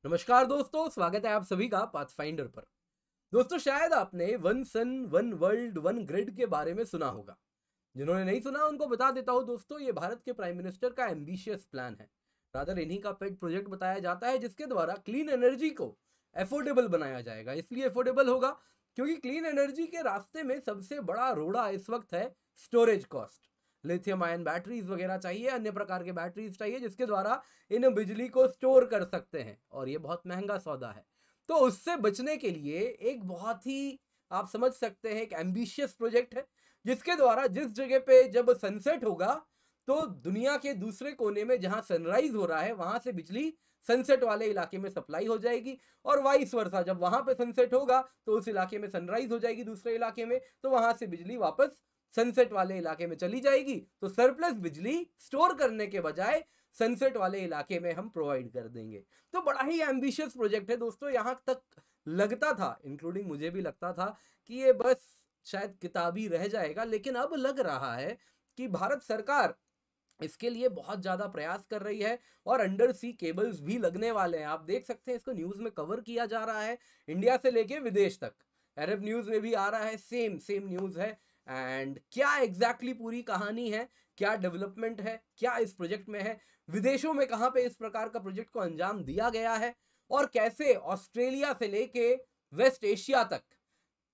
नमस्कार दोस्तों, स्वागत है आप सभी का पाथफाइंडर पर। दोस्तों, शायद आपने one sun one world one grid के बारे में सुना होगा। जिन्होंने नहीं सुना उनको बता देता हूं दोस्तों, ये भारत के प्राइम मिनिस्टर का एम्बिशियस प्लान है। रादर इन्हीं का पेट प्रोजेक्ट बताया जाता है, जिसके द्वारा क्लीन एनर्जी को अफोर्डेबल बनाया जाएगा। इसलिए अफोर्डेबल होगा क्योंकि क्लीन एनर्जी के रास्ते में सबसे बड़ा रोड़ा इस वक्त है storage cost. Lithium ion batteries वगैरह चाहिए, अन्य प्रकार के बैटरीज चाहिए, जिसके द्वारा इन बिजली को स्टोर कर सकते हैं, और ये बहुत महंगा सौदा है। तो उससे बचने के लिए एक बहुत ही, आप समझ सकते हैं, एक एम्बिशियस प्रोजेक्ट है, जिसके द्वारा जिस जगह पे जब सनसेट होगा तो दुनिया के दूसरे कोने में जहां सनराइज हो रहा है वहां से बिजली सनसेट वाले इलाके में सप्लाई हो जाएगी, और वाइस वर्सा, जब वहां पे सनसेट होगा तो उस इलाके में सनराइज हो जाएगी दूसरे इलाके में, तो वहां से बिजली वापस सनसेट वाले इलाके में चली जाएगी। तो सरप्लस बिजली स्टोर करने के बजाय सनसेट वाले इलाके में हम प्रोवाइड कर देंगे। तो बड़ा ही एम्बिशियस प्रोजेक्ट है दोस्तों। यहां तक लगता था, इंक्लूडिंग मुझे भी लगता था, कि ये बस शायद किताबी रह जाएगा, लेकिन अब लग रहा है कि भारत सरकार इसके लिए बहुत ज्यादा प्रयास कर रही है, और अंडर सी केबल्स भी लगने वाले हैं। आप देख सकते हैं, इसको न्यूज में कवर किया जा रहा है, इंडिया से लेके विदेश तक। अरब न्यूज में भी आ रहा है, सेम सेम न्यूज है। एंड क्या एग्जैक्टली पूरी कहानी है, क्या डेवलपमेंट है, क्या इस प्रोजेक्ट में है, विदेशों में कहां पे इस प्रकार का प्रोजेक्ट को अंजाम दिया गया है, और कैसे ऑस्ट्रेलिया से लेके वेस्ट एशिया तक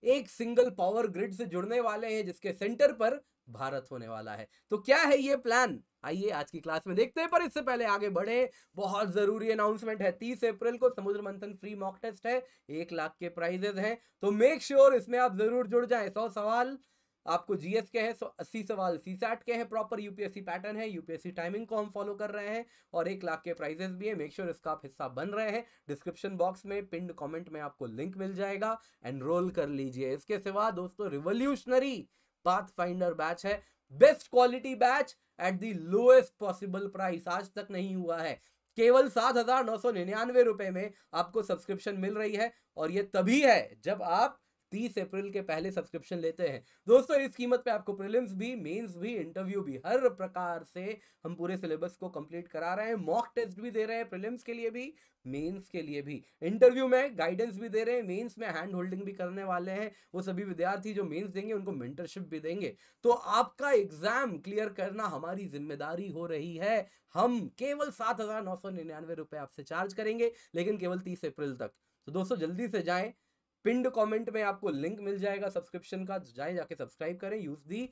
एक सिंगल पावर ग्रिड से जुड़ने वाले हैं, जिसके सेंटर पर भारत होने वाला है। तो क्या है ये प्लान, आइए आज की क्लास में देखते हैं। पर इससे पहले आगे बढ़े, बहुत जरूरी अनाउंसमेंट है। 30 अप्रैल को समुद्र मंथन फ्री मॉक टेस्ट है, 1 लाख के प्राइजेस हैं, तो मेक श्योर इसमें आप जरूर जुड़ जाएं। 100 सवाल आपको जीएस के हैं, 80 सवाल सीसैट के हैं, प्रॉपर यूपीएससी पैटर्न है, यूपीएससी टाइमिंग को हम फॉलो कर रहे हैं, और 1 लाख के प्राइजेस भी है। मेक श्योर इसका आप हिस्सा बन रहे हैं। डिस्क्रिप्शन बॉक्स में पिंड कमेंट में आपको लिंक मिल जाएगा, एनरोल कर लीजिए। इसके सिवा दोस्तों, रिवोल्यूशनरी पाथ फाइंडर बैच है, best quality batch at the lowest possible price, आज तक नहीं हुआ है। केवल 7,999 में आपको सब्सक्रिप्शन मिल रही है, और ये तभी है जब आप 30 अप्रैल के पहले सब्सक्रिप्शन लेते हैं। दोस्तों, इस कीमत पे आपको प्रीलिम्स भी, मेंस भी, इंटरव्यू भी, हर प्रकार से हम पूरे सिलेबस को कंप्लीट करा रहे हैं। मॉक टेस्ट भी दे रहे हैं, प्रीलिम्स के लिए भी, मेंस के लिए भी। इंटरव्यू में गाइडेंस भी दे रहे हैं, मेंस में हैंड होल्डिंग भी करने वाले हैं। वो सभी विद्यार्थी जो मेंस देंगे उनको मेंटरशिप भी देंगे। तो आपका एग्जाम क्लियर करना हमारी जिम्मेदारी हो रही है। हम केवल 7,999 रुपए आपसे चार्ज करेंगे, लेकिन केवल 30 अप्रैल तक। तो दोस्तों, जल्दी से जाएं, पिंड कमेंट में आपको लिंक मिल जाएगा सब्सक्रिप्शन का, जाए जाके सब्सक्राइब करें। यूज दी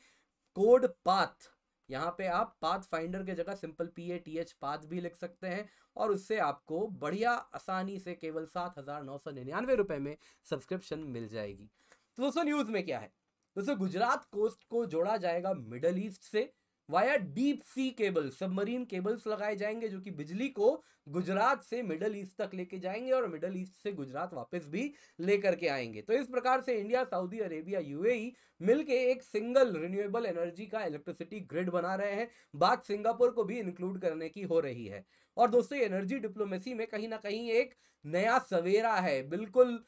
कोड पाथ, यहाँ पे आप पाथ फाइंडर के जगह सिंपल PATH पाथ भी लिख सकते हैं, और उससे आपको बढ़िया आसानी से केवल 7,999 रुपए में सब्सक्रिप्शन मिल जाएगी। तो दोस्तों, न्यूज में क्या है दोस्तों, गुजरात कोस्ट को जोड़ा जाएगा मिडल ईस्ट से via deep sea cable, submarine cables लगाए जाएंगे, जो कि बिजली को गुजरात से मिडल ईस्ट तक लेके जाएंगे, और मिडल ईस्ट से गुजरात वापस भी लेकर के आएंगे। तो इस प्रकार से इंडिया, सऊदी अरेबिया, यूएई मिलके एक सिंगल रिन्यूएबल एनर्जी का इलेक्ट्रिसिटी ग्रिड बना रहे हैं। बात सिंगापुर को भी इंक्लूड करने की हो रही है। और दोस्तों, एनर्जी डिप्लोमेसी में कहीं ना कहीं एक नया सवेरा है। बिल्कुल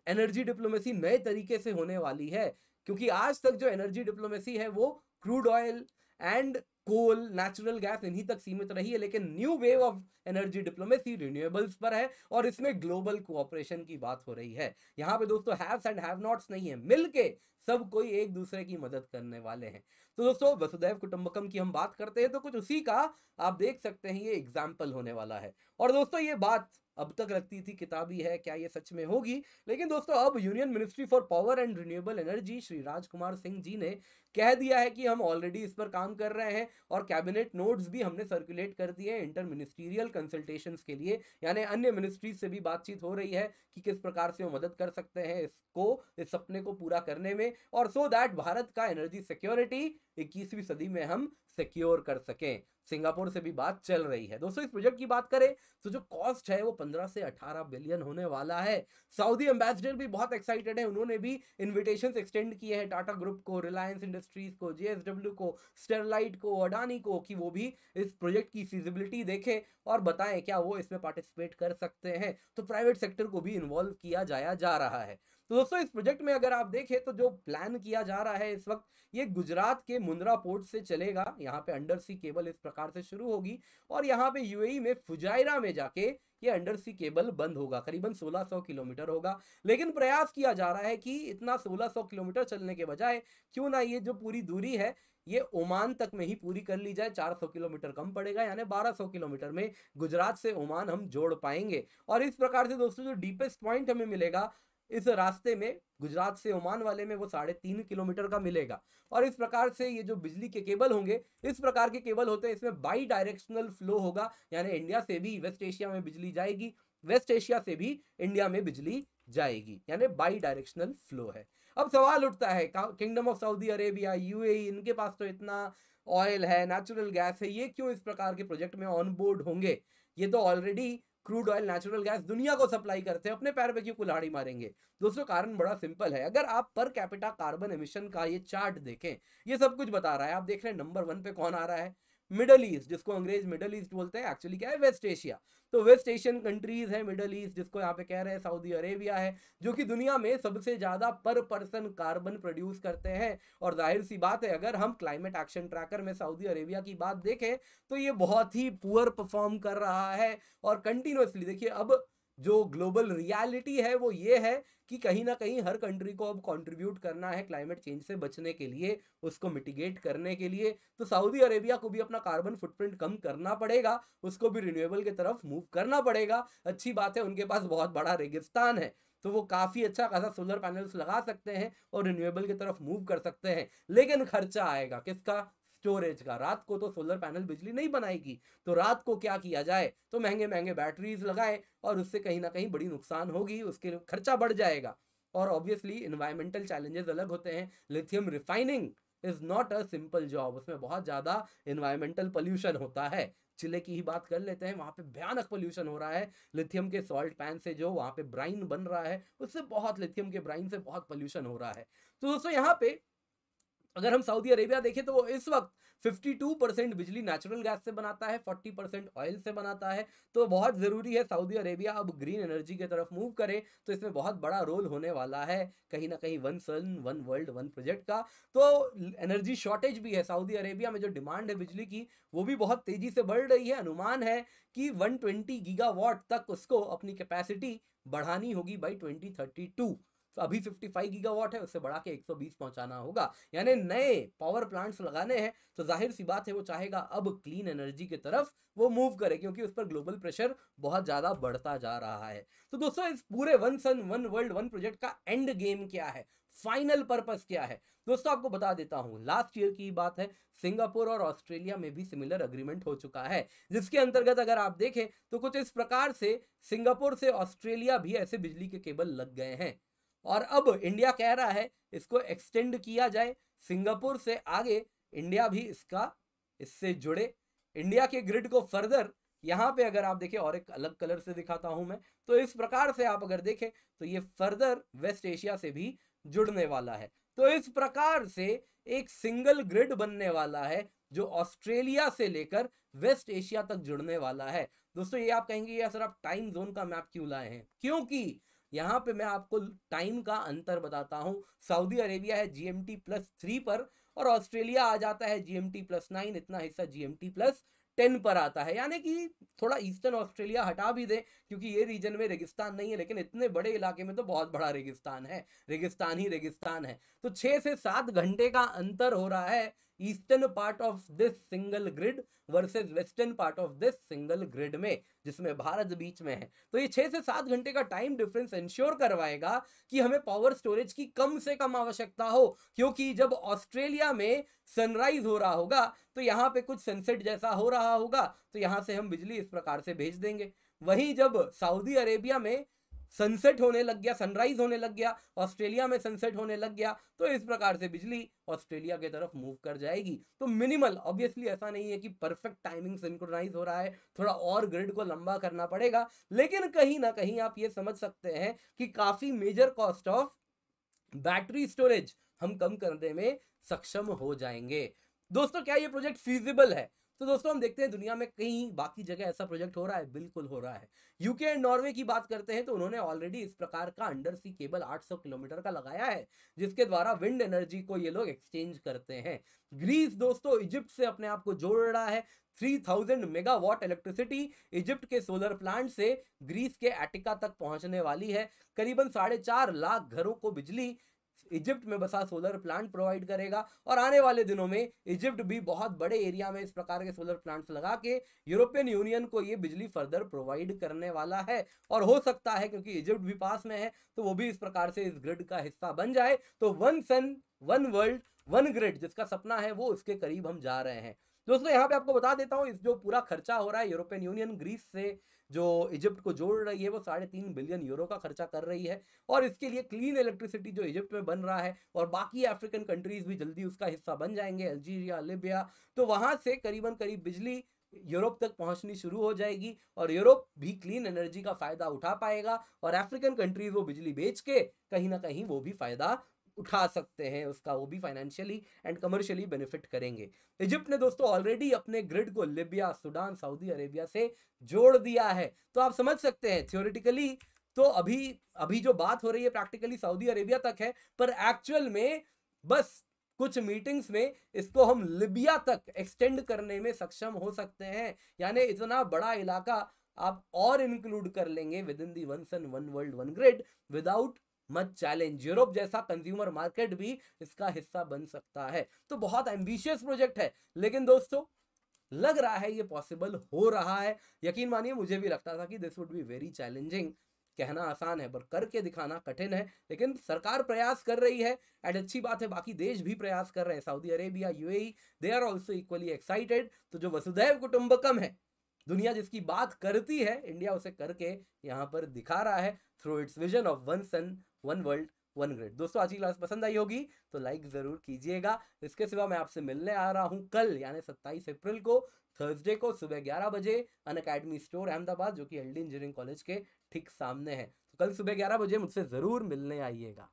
एनर्जी डिप्लोमेसी नए तरीके से होने वाली है, क्योंकि आज तक जो एनर्जी डिप्लोमेसी है वो crude oil and coal, natural gas, इन्हीं तक सीमित रही है। लेकिन new wave of energy diplomacy renewables पर है, और इसमें ग्लोबल कोऑपरेशन की बात हो रही है। यहाँ पे दोस्तों हैव्स एंड हैव नॉट्स नहीं है, मिलके सब कोई एक दूसरे की मदद करने वाले हैं। तो दोस्तों, वसुधैव कुटुंबकम की हम बात करते हैं, तो कुछ उसी का आप देख सकते हैं ये एग्जाम्पल होने वाला है। और दोस्तों, ये बात अब तक लगती थी किताबी है, क्या ये सच में होगी? लेकिन दोस्तों, अब union ministry for power and renewable energy Shri Rajkumar Singh ji ने कह दिया है कि हम ऑलरेडी इस पर काम कर रहे हैं, और कैबिनेट नोट्स भी हमने सर्कुलेट कर दिए हैं इंटर मिनिस्ट्रियल कंसल्टेशंस के लिए। यानी अन्य मिनिस्ट्रीज से भी बातचीत हो रही है कि किस प्रकार से वो मदद कर सकते हैं इसको, इस सपने को पूरा करने में, और सो दैट भारत का एनर्जी सिक्योरिटी 21वीं सदी में हम सिक्योर कर सकें। सिंगापुर से भी बात चल रही है। दोस्तों, इस प्रोजेक्ट की बात करें तो जो कॉस्ट है वो 15 से 18 बिलियन होने वाला है। सऊदी एम्बेसडर भी बहुत एक्साइटेड है, उन्होंने भी इन्विटेशंस एक्सटेंड किए हैं टाटा ग्रुप को, रिलायंस इंडस्ट्रीज को, JSW को, स्टेरलाइट को, अडानी को, कि वो भी इस प्रोजेक्ट की फीजिबिलिटी देखें और बताएं क्या वो इसमें पार्टिसिपेट कर सकते हैं। तो प्राइवेट सेक्टर को भी इन्वॉल्व किया जाया जा रहा है। तो दोस्तों इस प्रोजेक्ट में अगर आप देखें तो जो प्लान किया जा रहा है इस वक्त, ये गुजरात के मुंद्रा पोर्ट से चलेगा। यहाँ पे अंडर सी केबल इस प्रकार से शुरू होगी और यहाँ पे यूएई में फुजायरा में जाके ये अंडर सी केबल बंद होगा। करीबन 1600 किलोमीटर होगा। लेकिन प्रयास किया जा रहा है कि इतना 1600 किलोमीटर चलने के बजाय क्यों ना ये जो पूरी दूरी है ये ओमान तक में ही पूरी कर ली जाए। 400 किलोमीटर कम पड़ेगा, यानी 1200 किलोमीटर में गुजरात से ओमान हम जोड़ पाएंगे। और इस प्रकार से दोस्तों जो डीपेस्ट पॉइंट हमें मिलेगा इस रास्ते में गुजरात से ओमान वाले में, वो 3.5 किलोमीटर का मिलेगा। और इस प्रकार से ये जो बिजली के केबल होंगे, इस प्रकार के केबल होते हैं, इसमें बाई डायरेक्शनल फ्लो होगा, यानी इंडिया से भी वेस्ट एशिया में बिजली जाएगी, वेस्ट एशिया से भी इंडिया में बिजली जाएगी, यानी बाई डायरेक्शनल फ्लो है। अब सवाल उठता है, kingdom of Saudi Arabia, UAE, इनके पास तो इतना ऑयल है, नेचुरल गैस है, ये क्यों इस प्रकार के प्रोजेक्ट में ऑन बोर्ड होंगे? ये तो already crude oil, natural gas दुनिया को सप्लाई करते हैं, अपने पैर पे क्यों कुल्हाड़ी मारेंगे? दोस्तों कारण बड़ा सिंपल है। अगर आप पर कैपिटा कार्बन एमिशन का ये चार्ट देखें, ये सब कुछ बता रहा है। आप देख रहे हैं नंबर 1 पे कौन आ रहा है? मिडल ईस्ट, जिसको अंग्रेज मिडल ईस्ट बोलते हैं, एक्चुअली क्या है? West Asia. तो वेस्ट एशियन कंट्रीज है मिडल ईस्ट, जिसको यहाँ पे कह रहे हैं सऊदी अरेबिया है, जो कि दुनिया में सबसे ज्यादा पर पर्सन कार्बन प्रोड्यूस करते हैं। और जाहिर सी बात है, अगर हम क्लाइमेट एक्शन ट्रैकर में सऊदी अरेबिया की बात देखें तो ये बहुत ही पुअर परफॉर्म कर रहा है। और कंटिन्यूअसली देखिए, अब जो ग्लोबल रियलिटी है वो ये है कि कहीं ना कहीं हर कंट्री को अब कंट्रीब्यूट करना है क्लाइमेट चेंज से बचने के लिए, उसको मिटिगेट करने के लिए। तो सऊदी अरेबिया को भी अपना कार्बन फुटप्रिंट कम करना पड़ेगा, उसको भी रिन्यूएबल की तरफ मूव करना पड़ेगा। अच्छी बात है, उनके पास बहुत बड़ा रेगिस्तान है, तो वो काफी अच्छा खासा सोलर पैनल्स लगा सकते हैं और रिन्यूएबल की तरफ मूव कर सकते हैं। लेकिन खर्चा आएगा किसका? स्टोरेज का। रात को तो सोलर पैनल बिजली नहीं बनाएगी, तो रात को क्या किया जाए? तो महंगे महंगे बैटरीज लगाएं और उससे कहीं ना कहीं बड़ी नुकसान होगी, उसके खर्चा बढ़ जाएगा। और ऑब्वियसली इन्वायरमेंटल चैलेंजेस अलग होते हैं। Lithium refining is not a simple job, उसमें बहुत ज्यादा इन्वायरमेंटल पोल्यूशन होता है। चिले की ही बात कर लेते हैं, वहां पे भयानक पोल्यूशन हो रहा है लिथियम के सॉल्ट पैन से। जो वहां पे ब्राइन बन रहा है उससे बहुत, लिथियम के ब्राइन से बहुत पोल्यूशन हो रहा है। तो दोस्तों यहाँ पे अगर हम सऊदी अरेबिया देखें तो वो इस वक्त 52% बिजली नेचुरल गैस से बनाता है, 40% ऑयल से बनाता है। तो बहुत ज़रूरी है सऊदी अरेबिया अब ग्रीन एनर्जी की तरफ मूव करे, तो इसमें बहुत बड़ा रोल होने वाला है कहीं ना कहीं one sun one world one project का। तो एनर्जी शॉर्टेज भी है सऊदी अरेबिया में, जो डिमांड है बिजली की वो भी बहुत तेज़ी से बढ़ रही है। अनुमान है कि 120 गीगावाट तक उसको अपनी कैपेसिटी बढ़ानी होगी बाई 2032। तो अभी 55 गीगावाट है, उससे बढ़ा के 120 पहुंचाना होगा, यानी नए पावर प्लांट्स लगाने हैं। तो जाहिर सी बात है वो चाहेगा अब क्लीन एनर्जी की तरफ वो मूव करे, क्योंकि उस पर ग्लोबल प्रेशर बहुत ज्यादा बढ़ता जा रहा है। तो दोस्तों इस पूरे one sun one world one project का एंड गेम क्या है, फाइनल पर्पस क्या है? दोस्तों आपको बता देता हूं, लास्ट ईयर की बात है, सिंगापुर और ऑस्ट्रेलिया में भी सिमिलर अग्रीमेंट हो चुका है, जिसके अंतर्गत अगर आप देखें तो कुछ इस प्रकार से सिंगापुर से ऑस्ट्रेलिया भी ऐसे बिजली के केबल लग गए हैं। और अब इंडिया कह रहा है इसको एक्सटेंड किया जाए, सिंगापुर से आगे इंडिया भी इससे जुड़े, इंडिया के ग्रिड को फर्दर। यहाँ पे अगर आप देखें, और एक अलग कलर से दिखाता हूं मैं, तो इस प्रकार से आप अगर देखें तो ये फर्दर वेस्ट एशिया से भी जुड़ने वाला है। तो इस प्रकार से एक सिंगल ग्रिड बनने वाला है जो ऑस्ट्रेलिया से लेकर वेस्ट एशिया तक जुड़ने वाला है। दोस्तों ये आप कहेंगे यार सर आप टाइम जोन का मैप क्यों लाए हैं? क्योंकि यहाँ पे मैं आपको टाइम का अंतर बताता हूँ। सऊदी अरेबिया है GMT+3 पर और ऑस्ट्रेलिया आ जाता है GMT+9, इतना हिस्सा GMT+10 पर आता है। यानी कि थोड़ा ईस्टर्न ऑस्ट्रेलिया हटा भी दे, क्योंकि ये रीजन में रेगिस्तान नहीं है, लेकिन इतने बड़े इलाके में तो बहुत बड़ा रेगिस्तान है, रेगिस्तान ही रेगिस्तान है। तो 6 से 7 घंटे का अंतर हो रहा है eastern part of this single grid versus western part of this single grid में, जिसमें भारत बीच में है। तो ये 6 से 7 घंटे का टाइम डिफरेंस इंश्योर करवाएगा कि हमें पावर स्टोरेज की कम से कम आवश्यकता हो, क्योंकि जब ऑस्ट्रेलिया में सनराइज हो रहा होगा तो यहाँ पे कुछ सनसेट जैसा हो रहा होगा, तो यहाँ से हम बिजली इस प्रकार से भेज देंगे। वहीं जब सऊदी अरेबिया में सनसेट होने लग गया, सनराइज होने लग गया, ऑस्ट्रेलिया में सनसेट होने लग गया, तो इस प्रकार से बिजली ऑस्ट्रेलिया की तरफ मूव कर जाएगी। तो मिनिमल, ऑब्वियसली ऐसा नहीं है कि परफेक्ट टाइमिंग सिंक्रोनाइज हो रहा है, थोड़ा और ग्रिड को लंबा करना पड़ेगा, लेकिन कहीं ना कहीं आप ये समझ सकते हैं कि काफी major cost of battery storage हम कम करने में सक्षम हो जाएंगे। दोस्तों क्या ये प्रोजेक्ट फीजिबल है? तो दोस्तों हम देखते हैं दुनिया में कहीं बाकी जगह ऐसा प्रोजेक्ट हो रहा है, बिल्कुल हो रहा है। यूके एंड नॉर्वे की बात करते हैं तो उन्होंने ऑलरेडी इस प्रकार का अंडर सी केबल 800 किलोमीटर का लगाया है, जिसके द्वारा विंड एनर्जी को ये लोग एक्सचेंज करते हैं। ग्रीस दोस्तों इजिप्ट से अपने आप को जोड़ रहा है। 3000 मेगावाट इलेक्ट्रिसिटी इजिप्ट के सोलर प्लांट से ग्रीस के एटिका तक पहुंचने वाली है। करीबन 4.5 लाख घरों को बिजली इजिप्ट में बसा सोलर प्लांट प्रोवाइड करेगा, और आने वाले दिनों में इजिप्ट भी बहुत बड़े एरिया में इस प्रकार के सोलर प्लांट्स लगा के यूरोपियन यूनियन को ये बिजली फर्दर प्रोवाइड करने वाला है। और हो सकता है क्योंकि इजिप्ट भी पास में है तो वो भी इस प्रकार से इस ग्रिड का हिस्सा बन जाए। तो one sun one world one grid जिसका सपना है वो उसके करीब हम जा रहे हैं। दोस्तों यहाँ पे आपको बता देता हूँ, इस जो पूरा खर्चा हो रहा है यूरोपियन यूनियन ग्रीस से जो इजिप्ट को जोड़ रही है वो 3.5 बिलियन यूरो का खर्चा कर रही है। और इसके लिए क्लीन इलेक्ट्रिसिटी जो इजिप्ट में बन रहा है और बाकी अफ्रीकन कंट्रीज भी जल्दी उसका हिस्सा बन जाएंगे, अल्जीरिया, लीबिया, तो वहां से करीबन करीब बिजली यूरोप तक पहुंचनी शुरू हो जाएगी और यूरोप भी क्लीन एनर्जी का फायदा उठा पाएगा और अफ्रीकन कंट्रीज वो बिजली बेच के कहीं ना कहीं वो भी फायदा उठा सकते हैं उसका, वो भी फाइनेंशियली एंड कमर्शियली बेनिफिट करेंगे। इजिप्ट ने दोस्तों ऑलरेडी अपने ग्रिड को लीबिया, सूडान, सऊदी अरेबिया से जोड़ दिया है। तो आप समझ सकते हैं थियोरेटिकली तो अभी जो बात हो रही है प्रैक्टिकली सऊदी अरेबिया तक है, पर एक्चुअल में बस कुछ मीटिंग्स में इसको हम लीबिया तक एक्सटेंड करने में सक्षम हो सकते हैं। यानी इतना बड़ा इलाका आप और इंक्लूड कर लेंगे with in the one sun one world one grid without much challenge. Europe जैसा कंज्यूमर मार्केट भी इसका हिस्सा बन सकता है। तो बहुत एम्बिशियस प्रोजेक्ट है, लेकिन दोस्तों लग रहा है ये पॉसिबल हो रहा है। यकीन मानिए मुझे भी लगता था कि this would be very challenging. कहना आसान है पर करके दिखाना कठिन है, लेकिन सरकार प्रयास कर रही है एंड अच्छी बात है। बाकी देश भी प्रयास कर रहे हैं, Saudi Arabia, UAE, they are also equally excited. तो जो वसुधैव कुटुंबकम है, दुनिया जिसकी बात करती है, इंडिया उसे करके यहाँ पर दिखा रहा है through its vision of one sun one world one grid. दोस्तों आज की क्लास पसंद आई होगी तो लाइक जरूर कीजिएगा। इसके सिवा मैं आपसे मिलने आ रहा हूँ कल यानी 27 अप्रैल को थर्सडे को सुबह 11 बजे अनअकैडमी स्टोर अहमदाबाद, जो कि एलडी इंजीनियरिंग कॉलेज के ठीक सामने है। तो कल सुबह 11 बजे मुझसे जरूर मिलने आइएगा।